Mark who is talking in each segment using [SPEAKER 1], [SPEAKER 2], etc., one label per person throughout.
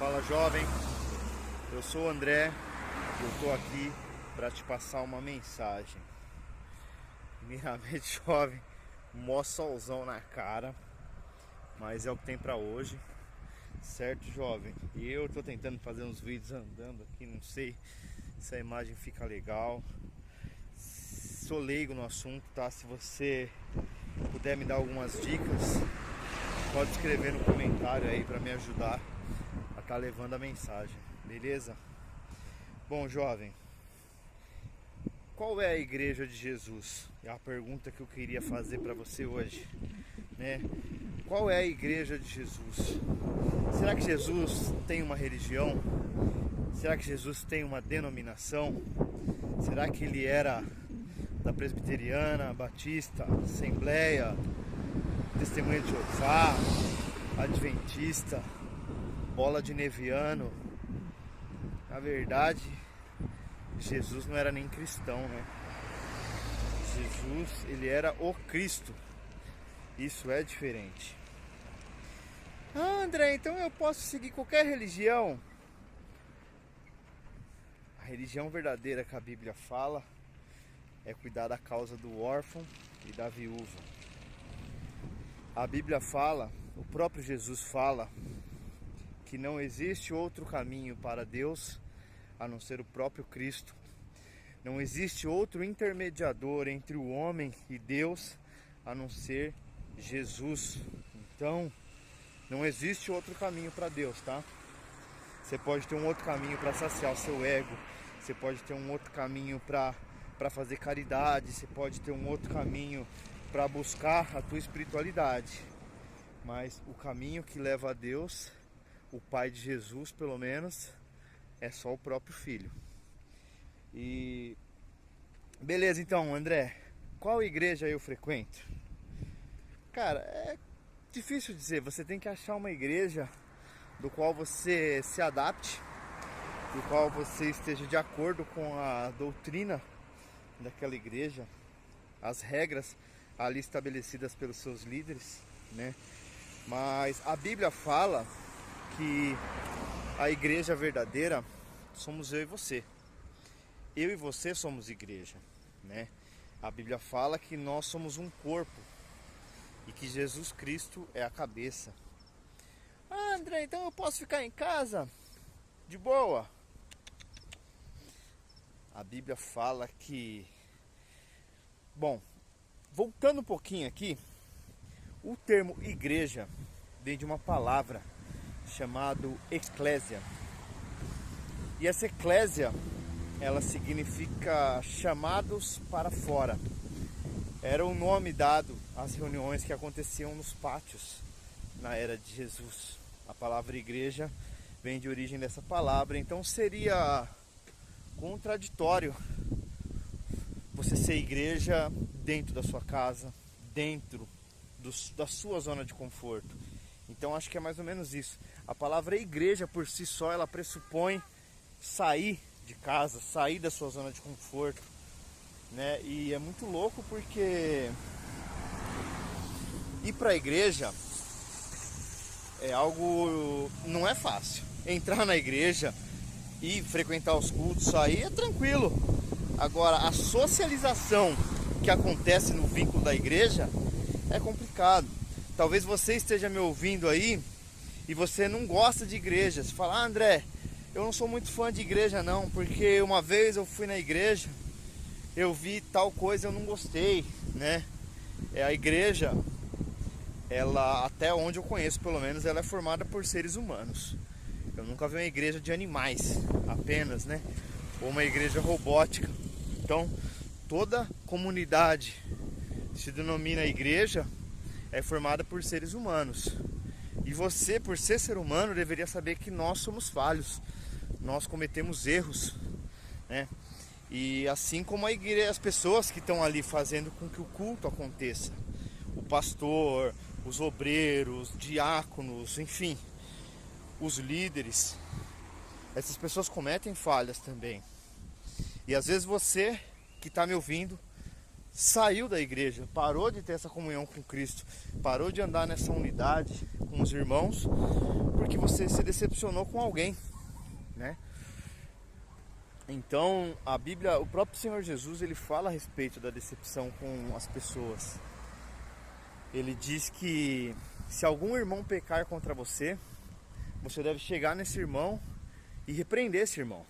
[SPEAKER 1] Fala, jovem, eu sou o André e eu tô aqui para te passar uma mensagem. Primeiramente, jovem, mó solzão na cara, mas é o que tem para hoje, certo, jovem? E eu tô tentando fazer uns vídeos andando aqui, não sei se a imagem fica legal. Sou leigo no assunto, tá? Se você puder me dar algumas dicas, pode escrever no comentário aí para me ajudar a tá levando a mensagem, beleza? Bom, jovem, qual é a igreja de Jesus? É a pergunta que eu queria fazer para você hoje, né? Qual é a igreja de Jesus? Será que Jesus tem uma religião? Será que Jesus tem uma denominação? Será que ele era da presbiteriana, batista, assembleia, testemunha de Jeová, adventista, bola de neviano? Na verdade, Jesus não era nem cristão, né? Jesus, ele era o Cristo. Isso é diferente. Ah, André, então eu posso seguir qualquer religião? A religião verdadeira que a Bíblia fala é cuidar da causa do órfão e da viúva. A Bíblia fala, o próprio Jesus fala, que não existe outro caminho para Deus a não ser o próprio Cristo. Não existe outro intermediador entre o homem e Deus a não ser Jesus. Então, não existe outro caminho para Deus, tá? Você pode ter um outro caminho para saciar o seu ego, você pode ter um outro caminho para fazer caridade, você pode ter um outro caminho para buscar a tua espiritualidade. Mas o caminho que leva a Deus, o Pai de Jesus pelo menos, é só o próprio Filho. E beleza, então, André, qual igreja eu frequento? Cara, é difícil dizer. Você tem que achar uma igreja do qual você se adapte, do qual você esteja de acordo com a doutrina daquela igreja, as regras ali estabelecidas pelos seus líderes, né? Mas a Bíblia fala que a igreja verdadeira somos eu e você. Eu e você somos igreja, né? A Bíblia fala que nós somos um corpo e que Jesus Cristo é a cabeça. Ah, André, então eu posso ficar em casa de boa? A Bíblia fala que... Bom, voltando um pouquinho aqui, o termo igreja vem de uma palavra chamada eclésia. E essa eclésia, ela significa chamados para fora. Era o nome dado às reuniões que aconteciam nos pátios na era de Jesus. A palavra igreja vem de origem dessa palavra, então seria contraditório você ser igreja dentro da sua casa, dentro da sua zona de conforto. Então acho que é mais ou menos isso. A palavra igreja por si só, ela pressupõe sair de casa, sair da sua zona de conforto, né? E é muito louco porque ir para a igreja é algo, não é fácil. Entrar na igreja e frequentar os cultos, sair é tranquilo. Agora, a socialização que acontece no vínculo da igreja é complicado. Talvez você esteja me ouvindo aí e você não gosta de igreja. Você fala, ah, André, eu não sou muito fã de igreja não, porque uma vez eu fui na igreja, eu vi tal coisa, eu não gostei, né? A igreja, ela, até onde eu conheço pelo menos, ela é formada por seres humanos. Eu nunca vi uma igreja de animais apenas, né? Ou uma igreja robótica. Então, toda comunidade se denomina igreja, é formada por seres humanos. E você, por ser humano, deveria saber que nós somos falhos. Nós cometemos erros, né? E assim como a igreja, as pessoas que estão ali fazendo com que o culto aconteça, o pastor, os obreiros, diáconos, enfim, os líderes, essas pessoas cometem falhas também. E às vezes você que está me ouvindo saiu da igreja, parou de ter essa comunhão com Cristo, parou de andar nessa unidade com os irmãos, porque você se decepcionou com alguém, né? Então a Bíblia, o próprio Senhor Jesus, ele fala a respeito da decepção com as pessoas. Ele diz que se algum irmão pecar contra você, você deve chegar nesse irmão e repreender esse irmão.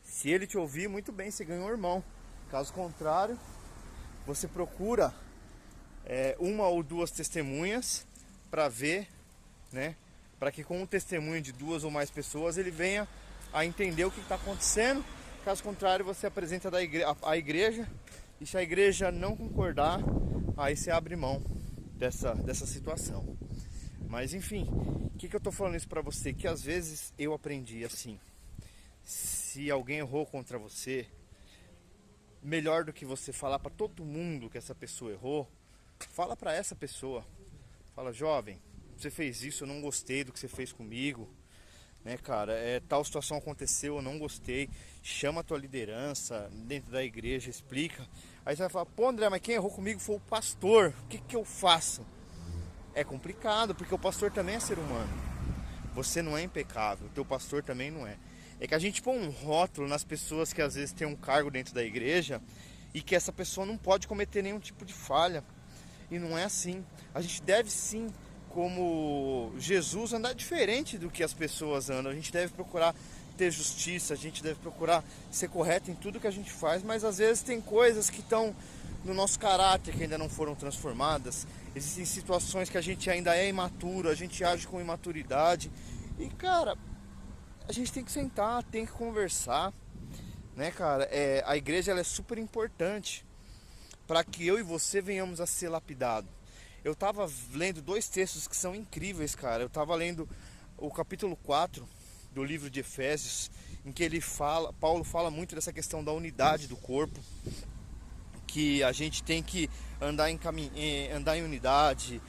[SPEAKER 1] Se ele te ouvir, muito bem, você ganhou um irmão. Caso contrário, você procura uma ou duas testemunhas para ver, né? Para que com o testemunho de duas ou mais pessoas ele venha a entender o que está acontecendo. Caso contrário, você apresenta a igreja, e se a igreja não concordar, aí você abre mão dessa situação. Mas enfim, o que eu estou falando isso para você? Que às vezes eu aprendi assim: se alguém errou contra você, melhor do que você falar para todo mundo que essa pessoa errou, fala para essa pessoa. Fala: jovem, você fez isso, eu não gostei do que você fez comigo, né, cara? Tal situação aconteceu, eu não gostei. Chama a tua liderança dentro da igreja, explica. Aí você vai falar: pô, André, mas quem errou comigo foi o pastor, o que eu faço? É complicado, porque o pastor também é ser humano. Você não é impecável, o teu pastor também não é. É que a gente põe um rótulo nas pessoas que às vezes tem um cargo dentro da igreja e que essa pessoa não pode cometer nenhum tipo de falha. E não é assim. A gente deve sim, como Jesus, andar diferente do que as pessoas andam. A gente deve procurar ter justiça, a gente deve procurar ser correto em tudo que a gente faz, mas às vezes tem coisas que estão no nosso caráter que ainda não foram transformadas. Existem situações que a gente ainda é imaturo, a gente age com imaturidade. E cara, a gente tem que sentar, tem que conversar, né, cara? A igreja, ela é super importante para que eu e você venhamos a ser lapidados. Eu tava lendo dois textos que são incríveis, cara. Eu tava lendo o capítulo 4 do livro de Efésios, em que Paulo fala muito dessa questão da unidade do corpo, que a gente tem que andar em unidade,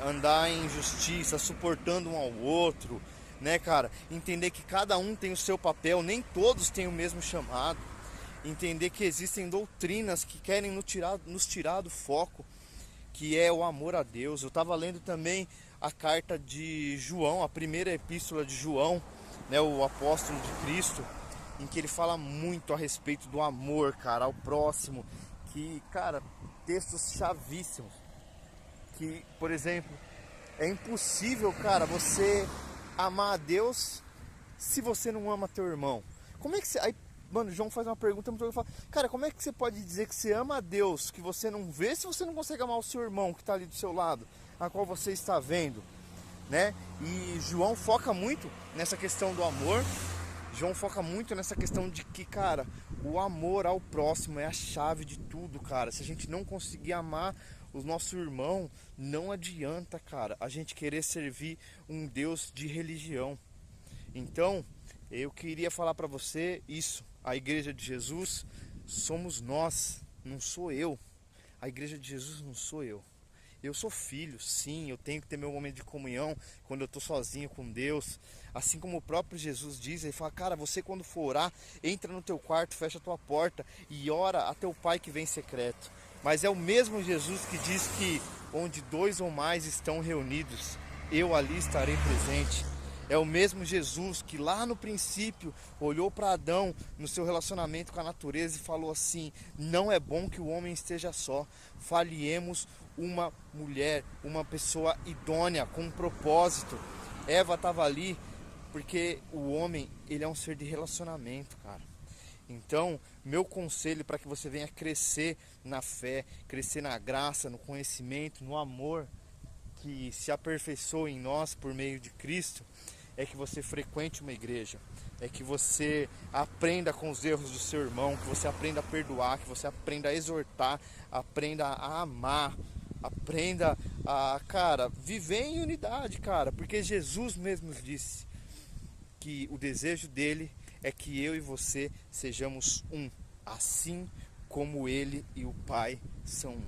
[SPEAKER 1] andar em justiça, suportando um ao outro, né, cara? Entender que cada um tem o seu papel, nem todos têm o mesmo chamado. Entender que existem doutrinas que querem nos tirar do foco, que é o amor a Deus. Eu estava lendo também a carta de João, a primeira epístola de João, né, o apóstolo de Cristo, em que ele fala muito a respeito do amor, cara, ao próximo. Que, cara, textos chavíssimos. Que, por exemplo, é impossível, cara, você amar a Deus se você não ama teu irmão. Como é que você... Aí, mano, João faz uma pergunta muito... Fala: cara, como é que você pode dizer que você ama a Deus, que você não vê, se você não consegue amar o seu irmão que está ali do seu lado, a qual você está vendo, né? E João foca muito nessa questão do amor. João foca muito nessa questão de que, cara, o amor ao próximo é a chave de tudo, cara. Se a gente não conseguir amar o nosso irmão, não adianta, cara, a gente querer servir um Deus de religião. Então, eu queria falar para você isso. A igreja de Jesus somos nós, não sou eu. A igreja de Jesus não sou eu. Eu sou filho, sim, eu tenho que ter meu momento de comunhão quando eu estou sozinho com Deus. Assim como o próprio Jesus diz, ele fala: cara, você quando for orar, entra no teu quarto, fecha a tua porta e ora a teu pai que vem em secreto. Mas é o mesmo Jesus que diz que onde dois ou mais estão reunidos, eu ali estarei presente. É o mesmo Jesus que lá no princípio olhou para Adão no seu relacionamento com a natureza e falou assim: não é bom que o homem esteja só, faliemos uma mulher, uma pessoa idônea, com um propósito. Eva estava ali porque o homem, ele é um ser de relacionamento, cara. Então, meu conselho para que você venha crescer na fé, crescer na graça, no conhecimento, no amor que se aperfeiçoa em nós por meio de Cristo, é que você frequente uma igreja, é que você aprenda com os erros do seu irmão, que você aprenda a perdoar, que você aprenda a exortar, aprenda a amar, aprenda a, cara, viver em unidade, cara, porque Jesus mesmo disse que o desejo dele é que eu e você sejamos um, assim como ele e o Pai são um.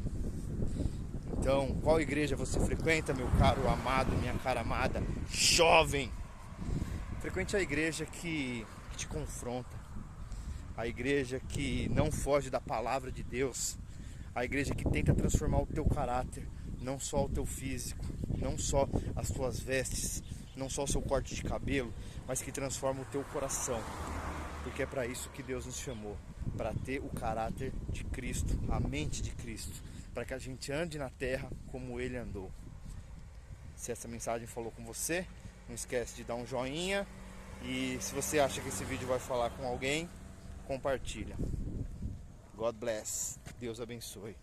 [SPEAKER 1] Então, qual igreja você frequenta, meu caro amado, minha cara amada, jovem? Frequente a igreja que te confronta, a igreja que não foge da palavra de Deus, a igreja que tenta transformar o teu caráter, não só o teu físico, não só as tuas vestes, não só o seu corte de cabelo, mas que transforma o teu coração, porque é para isso que Deus nos chamou, para ter o caráter de Cristo, a mente de Cristo, para que a gente ande na terra como Ele andou. Se essa mensagem falou com você, não esquece de dar um joinha, e se você acha que esse vídeo vai falar com alguém, compartilha. God bless. Deus abençoe.